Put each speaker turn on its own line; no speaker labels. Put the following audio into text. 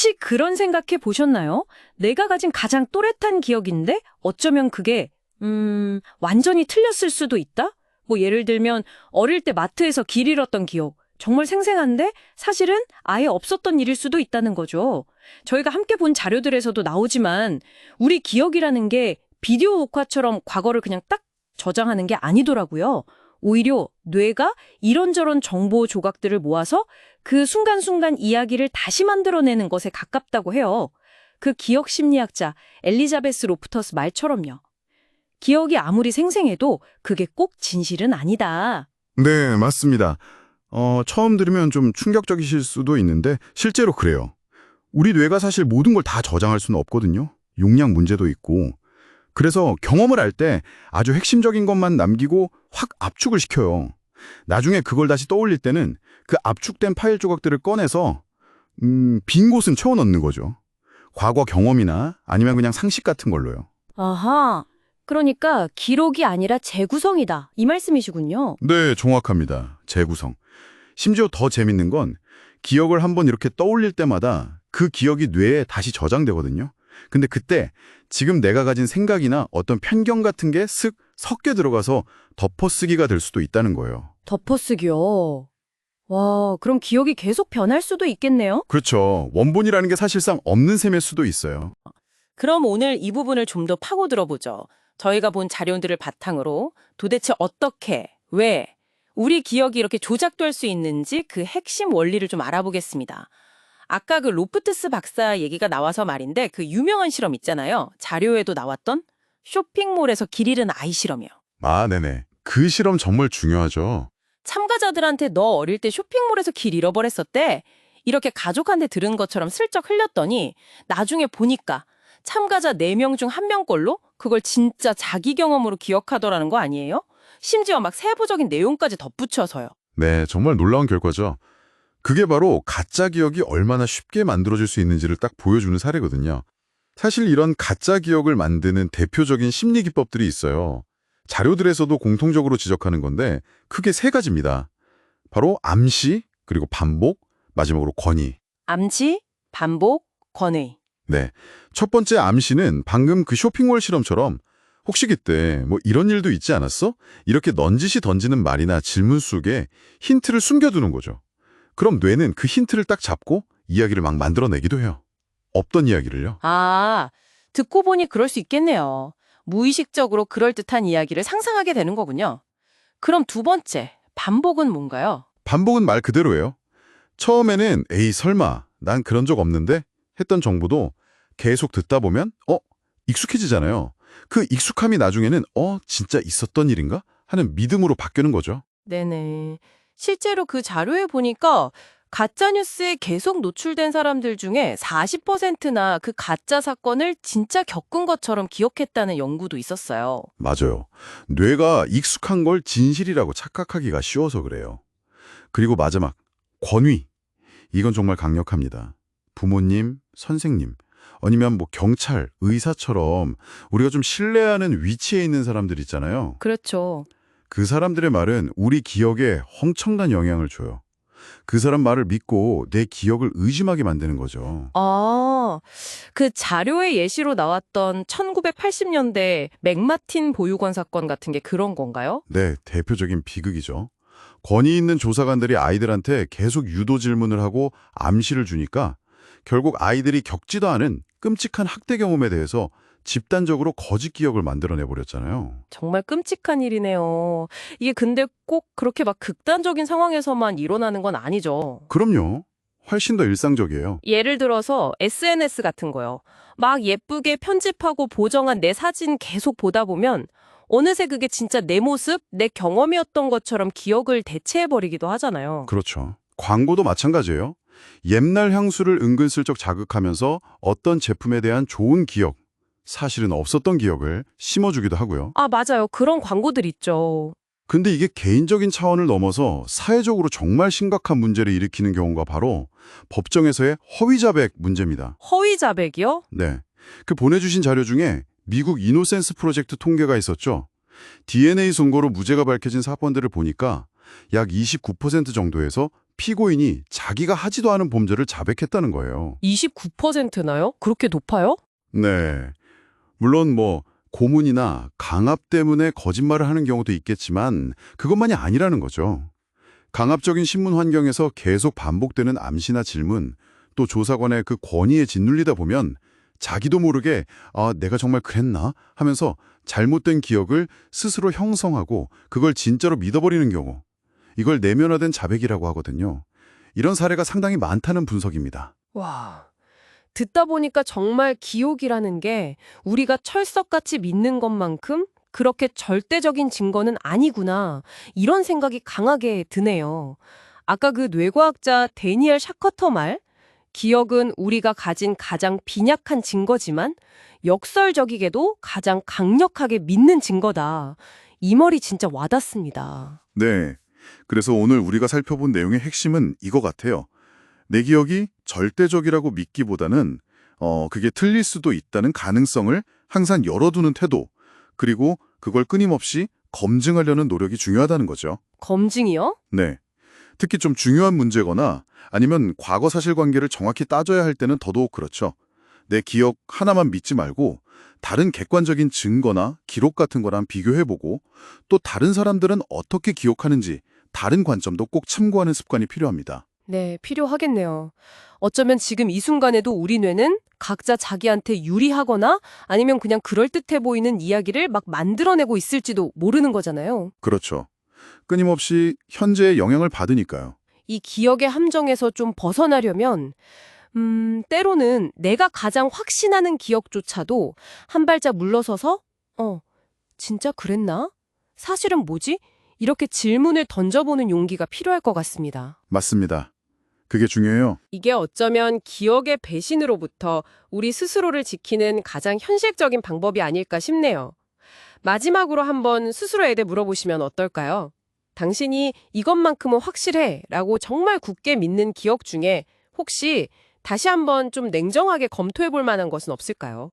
혹시 그런 생각해 보셨나요? 내가 가진 가장 또렷한 기억인데 어쩌면 그게 완전히 틀렸을 수도 있다? 뭐 예를 들면 어릴 때 마트에서 길 잃었던 기억. 정말 생생한데 사실은 아예 없었던 일일 수도 있다는 거죠. 저희가 함께 본 자료들에서도 나오지만 우리 기억이라는 게 비디오 녹화처럼 과거를 그냥 딱 저장하는 게 아니더라고요. 오히려 뇌가 이런저런 정보 조각들을 모아서 그 순간순간 이야기를 다시 만들어내는 것에 가깝다고 해요. 그 기억 심리학자 엘리자베스 로프터스 말처럼요. 기억이 아무리 생생해도 그게 꼭 진실은 아니다.
네, 맞습니다. 처음 들으면 좀 충격적이실 수도 있는데 실제로 그래요. 우리 뇌가 사실 모든 걸 다 저장할 수는 없거든요. 용량 문제도 있고. 그래서 경험을 할 때 아주 핵심적인 것만 남기고 확 압축을 시켜요. 나중에 그걸 다시 떠올릴 때는 그 압축된 파일 조각들을 꺼내서 빈 곳은 채워넣는 거죠. 과거 경험이나 아니면 그냥 상식 같은 걸로요.
아하, 그러니까 기록이 아니라 재구성이다. 이 말씀이시군요.
네, 정확합니다. 재구성. 심지어 더 재밌는 건 기억을 한번 이렇게 떠올릴 때마다 그 기억이 뇌에 다시 저장되거든요. 근데 그때 지금 내가 가진 생각이나 어떤 편견 같은 게 슥 섞여 들어가서 덮어쓰기가 될 수도 있다는 거예요.
덮어쓰기요. 와, 그럼 기억이 계속 변할 수도 있겠네요?
그렇죠. 원본이라는 게 사실상 없는 셈일 수도 있어요.
그럼 오늘 이 부분을 좀 더 파고 들어보죠. 저희가 본 자료들을 바탕으로 도대체 어떻게, 왜, 우리 기억이 이렇게 조작될 수 있는지 그 핵심 원리를 좀 알아보겠습니다. 아까 그 로프트스 박사 얘기가 나와서 말인데 그 유명한 실험 있잖아요. 자료에도 나왔던 쇼핑몰에서 길 잃은 아이 실험이요.
아, 네네. 그 실험 정말 중요하죠.
참가자들한테 너 어릴 때 쇼핑몰에서 길 잃어버렸었대. 이렇게 가족한테 들은 것처럼 슬쩍 흘렸더니 나중에 보니까 참가자 4명 중 1명 걸로 그걸 진짜 자기 경험으로 기억하더라는 거 아니에요? 심지어 막 세부적인 내용까지 덧붙여서요.
네, 정말 놀라운 결과죠. 그게 바로 가짜 기억이 얼마나 쉽게 만들어질 수 있는지를 딱 보여주는 사례거든요. 사실 이런 가짜 기억을 만드는 대표적인 심리 기법들이 있어요. 자료들에서도 공통적으로 지적하는 건데 크게 3가지입니다. 바로 암시, 그리고 반복, 마지막으로 권위.
암시, 반복, 권위.
네, 첫 번째 암시는 방금 그 쇼핑몰 실험처럼 혹시 그때 뭐 이런 일도 있지 않았어? 이렇게 넌지시 던지는 말이나 질문 속에 힌트를 숨겨두는 거죠. 그럼 뇌는 그 힌트를 딱 잡고 이야기를 막 만들어내기도 해요. 없던 이야기를요.
아, 듣고 보니 그럴 수 있겠네요. 무의식적으로 그럴듯한 이야기를 상상하게 되는 거군요. 그럼 두 번째, 반복은 뭔가요?
반복은 말 그대로예요. 처음에는 에이 설마 난 그런 적 없는데 했던 정보도 계속 듣다 보면 익숙해지잖아요. 그 익숙함이 나중에는 진짜 있었던 일인가? 하는 믿음으로 바뀌는 거죠.
네네. 실제로 그 자료에 보니까 가짜뉴스에 계속 노출된 사람들 중에 40%나 그 가짜 사건을 진짜 겪은 것처럼 기억했다는 연구도 있었어요.
맞아요. 뇌가 익숙한 걸 진실이라고 착각하기가 쉬워서 그래요. 그리고 마지막, 권위. 이건 정말 강력합니다. 부모님, 선생님, 아니면 뭐 경찰, 의사처럼 우리가 좀 신뢰하는 위치에 있는 사람들 있잖아요.
그렇죠.
그 사람들의 말은 우리 기억에 엄청난 영향을 줘요. 그 사람 말을 믿고 내 기억을 의심하게 만드는 거죠.
아, 그 자료의 예시로 나왔던 1980년대 맥마틴 보육원 사건 같은 게 그런 건가요?
네, 대표적인 비극이죠. 권위 있는 조사관들이 아이들한테 계속 유도 질문을 하고 암시를 주니까 결국 아이들이 겪지도 않은 끔찍한 학대 경험에 대해서 집단적으로 거짓 기억을 만들어내버렸잖아요.
정말 끔찍한 일이네요. 이게 근데 꼭 그렇게 막 극단적인 상황에서만 일어나는 건 아니죠.
그럼요. 훨씬 더 일상적이에요.
예를 들어서 SNS 같은 거요. 막 예쁘게 편집하고 보정한 내 사진 계속 보다 보면 어느새 그게 진짜 내 모습, 내 경험이었던 것처럼 기억을 대체해버리기도 하잖아요.
그렇죠. 광고도 마찬가지예요. 옛날 향수를 은근슬쩍 자극하면서 어떤 제품에 대한 좋은 기억, 사실은 없었던 기억을 심어주기도 하고요.
아, 맞아요. 그런 광고들 있죠.
근데 이게 개인적인 차원을 넘어서 사회적으로 정말 심각한 문제를 일으키는 경우가 바로 법정에서의 허위자백 문제입니다.
허위 자백이요?
네. 그 보내주신 자료 중에 미국 이노센스 프로젝트 통계가 있었죠. DNA 선고로 무죄가 밝혀진 사건들을 보니까 약 29% 정도에서 피고인이 자기가 하지도 않은 범죄를 자백했다는 거예요.
29%나요? 그렇게 높아요?
네. 물론 고문이나 강압 때문에 거짓말을 하는 경우도 있겠지만 그것만이 아니라는 거죠. 강압적인 신문 환경에서 계속 반복되는 암시나 질문, 또 조사관의 그 권위에 짓눌리다 보면 자기도 모르게 내가 정말 그랬나? 하면서 잘못된 기억을 스스로 형성하고 그걸 진짜로 믿어버리는 경우. 이걸 내면화된 자백이라고 하거든요. 이런 사례가 상당히 많다는 분석입니다.
와, 듣다 보니까 정말 기억이라는 게 우리가 철석같이 믿는 것만큼 그렇게 절대적인 증거는 아니구나. 이런 생각이 강하게 드네요. 아까 그 뇌과학자 데니엘 샤커터 말, 기억은 우리가 가진 가장 빈약한 증거지만 역설적이게도 가장 강력하게 믿는 증거다. 이 말이 진짜 와닿습니다.
네. 그래서 오늘 우리가 살펴본 내용의 핵심은 이거 같아요. 내 기억이 절대적이라고 믿기보다는 그게 틀릴 수도 있다는 가능성을 항상 열어두는 태도, 그리고 그걸 끊임없이 검증하려는 노력이 중요하다는 거죠.
검증이요?
네. 특히 좀 중요한 문제거나 아니면 과거 사실관계를 정확히 따져야 할 때는 더더욱 그렇죠. 내 기억 하나만 믿지 말고 다른 객관적인 증거나 기록 같은 거랑 비교해보고 또 다른 사람들은 어떻게 기억하는지 다른 관점도 꼭 참고하는 습관이 필요합니다.
네, 필요하겠네요. 어쩌면 지금 이 순간에도 우리 뇌는 각자 자기한테 유리하거나 아니면 그냥 그럴듯해 보이는 이야기를 막 만들어내고 있을지도 모르는 거잖아요.
그렇죠. 끊임없이 현재의 영향을 받으니까요.
이 기억의 함정에서 좀 벗어나려면 때로는 내가 가장 확신하는 기억조차도 한 발짝 물러서서 진짜 그랬나? 사실은 뭐지? 이렇게 질문을 던져보는 용기가 필요할 것 같습니다.
맞습니다. 그게 중요해요.
이게 어쩌면 기억의 배신으로부터 우리 스스로를 지키는 가장 현실적인 방법이 아닐까 싶네요. 마지막으로 한번 스스로에게 물어보시면 어떨까요? 당신이 이것만큼은 확실해 라고 정말 굳게 믿는 기억 중에 혹시 다시 한번 좀 냉정하게 검토해 볼 만한 것은 없을까요?